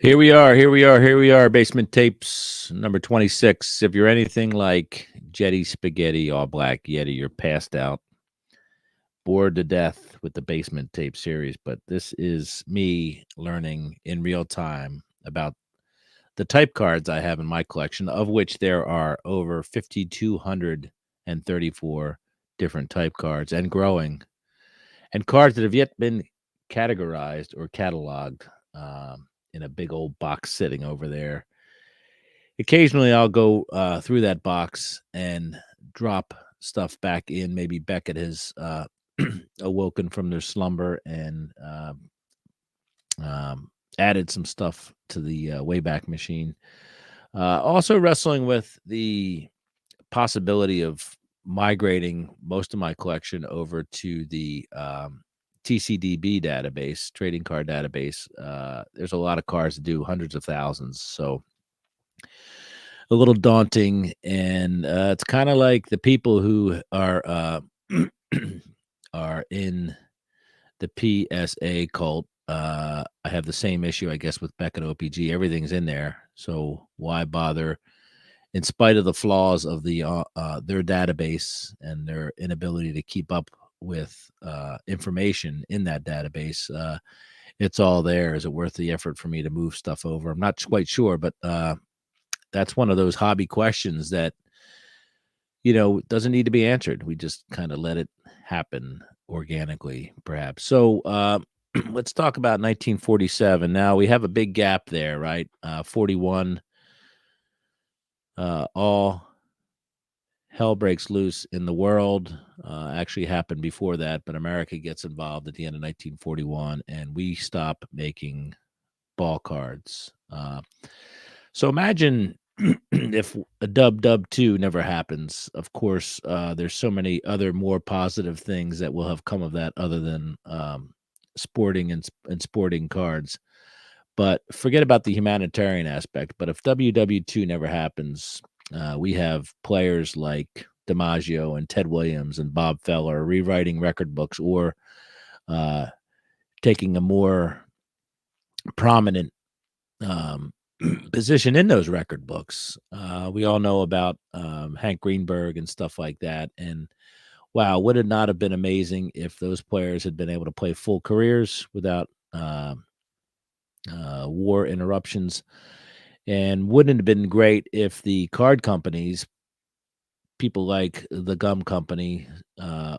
Here we are. Basement tapes number 26. If you're anything like Jetty Spaghetti, all black Yeti, you're passed out, bored to death with the basement tape series. But this is me learning in real time about the type cards I have in my collection, of which there are over 5,234 different type cards and growing, and cards that have yet been categorized or cataloged in a big old box sitting over there. Occasionally, I'll go through that box and drop stuff back in. Maybe Beckett has awoken from their slumber and added some stuff to the Wayback Machine. Also, wrestling with the possibility of migrating most of my collection over to the TCDB database, trading card database. There's a lot of cards to do, hundreds of thousands. So a little daunting, and it's kind of like the people who are are in the PSA cult. I have the same issue, I guess, with Beckett OPG. Everything's in there, so why bother? In spite of the flaws of their database and their inability to keep up with information in that database, it's all there. Is it worth the effort for me to move stuff over? I'm not quite sure, but that's one of those hobby questions that doesn't need to be answered. We just kind of let it happen organically, perhaps. So let's talk about 1947. Now we have a big gap there, right? 41. All hell breaks loose in the world. Actually happened before that, but America gets involved at the end of 1941, and we stop making ball cards. So imagine if a dub 2 never happens. Of course, there's so many other more positive things that will have come of that other than sporting and sporting cards. But forget about the humanitarian aspect. But if WW2 never happens, we have players like DiMaggio and Ted Williams and Bob Feller rewriting record books or taking a more prominent position in those record books. We all know about Hank Greenberg and stuff like that. And wow, would it not have been amazing if those players had been able to play full careers without war interruptions? And wouldn't it have been great if the card companies, people like the Gum Company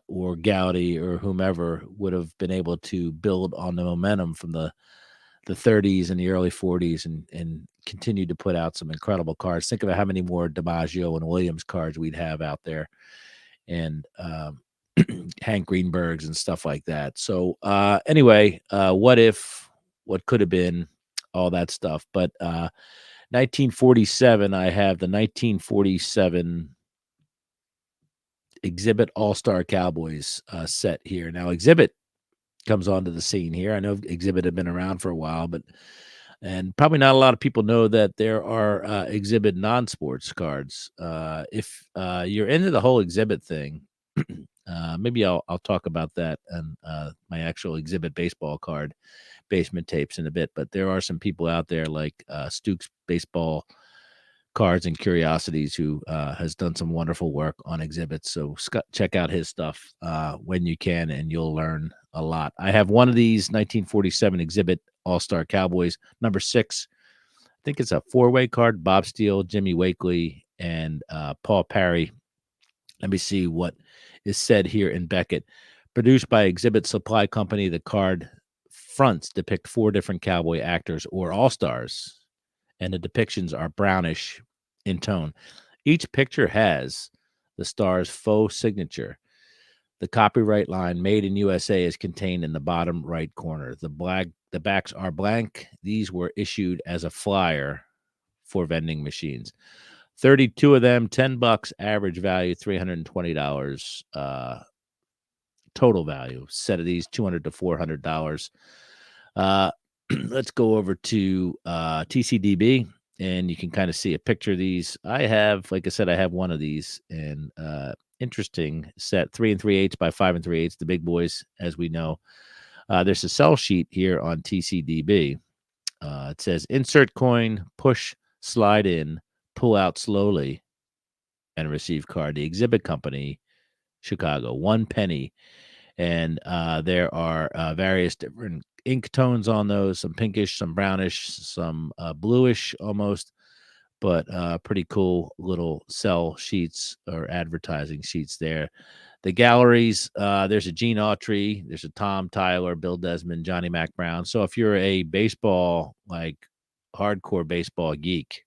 or Gowdy or whomever, would have been able to build on the momentum from the 30s and the early 40s and continue to put out some incredible cards. Think about how many more DiMaggio and Williams cards we'd have out there, and Hank Greenbergs and stuff like that. So anyway, what if, what could have been, all that stuff. But 1947, I have the 1947 Exhibit All-Star Cowboys set here. Now, Exhibit comes onto the scene here. I know Exhibit had been around for a while, and probably not a lot of people know that there are Exhibit non-sports cards. If you're into the whole Exhibit thing, maybe I'll talk about that and my actual Exhibit baseball card basement tapes in a bit. But there are some people out there like Stooks Baseball Cards and Curiosities who has done some wonderful work on Exhibits. So check out his stuff when you can, and you'll learn a lot. I have one of these 1947 Exhibit All-Star Cowboys, number 6. I think it's a 4-way card: Bob Steele, Jimmy Wakely, and Paul Parry. Let me see what is said here in Beckett. Produced by Exhibit Supply Company, the card fronts depict 4 different cowboy actors or all-stars, and the depictions are brownish in tone. Each picture has the star's faux signature. The copyright line "Made in USA" is contained in the bottom right corner. The backs are blank. These were issued as a flyer for vending machines. 32 of them, $10, average value $320. Total value, set of these, $200 to $400. Let's go over to TCDB, and you can kind of see a picture of these. I have, like I said, I have one of these, and interesting set, 3 3/8 by 5 3/8, the big boys, as we know. There's a sell sheet here on TCDB. It says insert coin, push, slide in, pull out slowly, and receive card. The exhibit company, Chicago, 1 penny. And there are various different ink tones on those, some pinkish, some brownish, some bluish almost, but pretty cool little sell sheets or advertising sheets there. The galleries, there's a Gene Autry, there's a Tom Tyler, Bill Desmond, Johnny Mac Brown. So if you're a baseball, like hardcore baseball geek,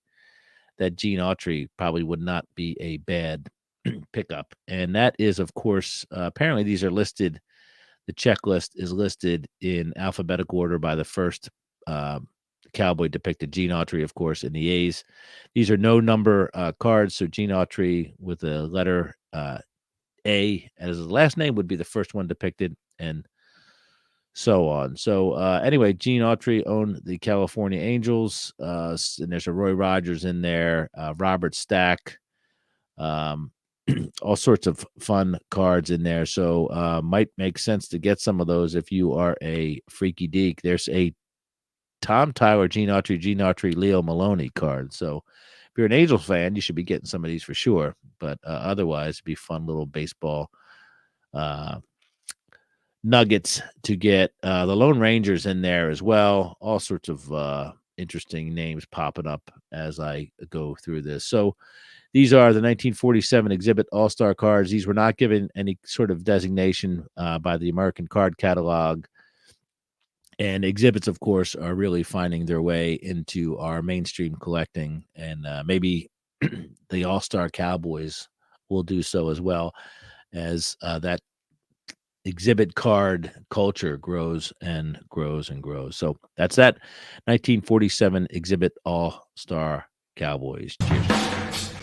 that Gene Autry probably would not be a bad pickup. And that is, of course, apparently these are listed. The checklist is listed in alphabetical order by the first cowboy depicted. Gene Autry, of course, in the A's. These are no number cards. So Gene Autry with the letter A as his last name would be the first one depicted, and so on. So anyway, Gene Autry owned the California Angels, and there's a Roy Rogers in there, Robert Stack, um, all sorts of fun cards in there. So might make sense to get some of those if you are a freaky deek. There's a Tom Tyler, Gene Autry, Leo Maloney card. So if you're an Angels fan, you should be getting some of these for sure. But otherwise, it'd be fun little baseball uh, nuggets to get. The Lone Rangers in there as well. All sorts of interesting names popping up as I go through this. So these are the 1947 exhibit all-star cards. These were not given any sort of designation by the American Card Catalog. And exhibits, of course, are really finding their way into our mainstream collecting. And maybe the all-star Cowboys will do so as well, as that exhibit card culture grows and grows and grows. So that's that 1947 exhibit all-star Cowboys. Cheers.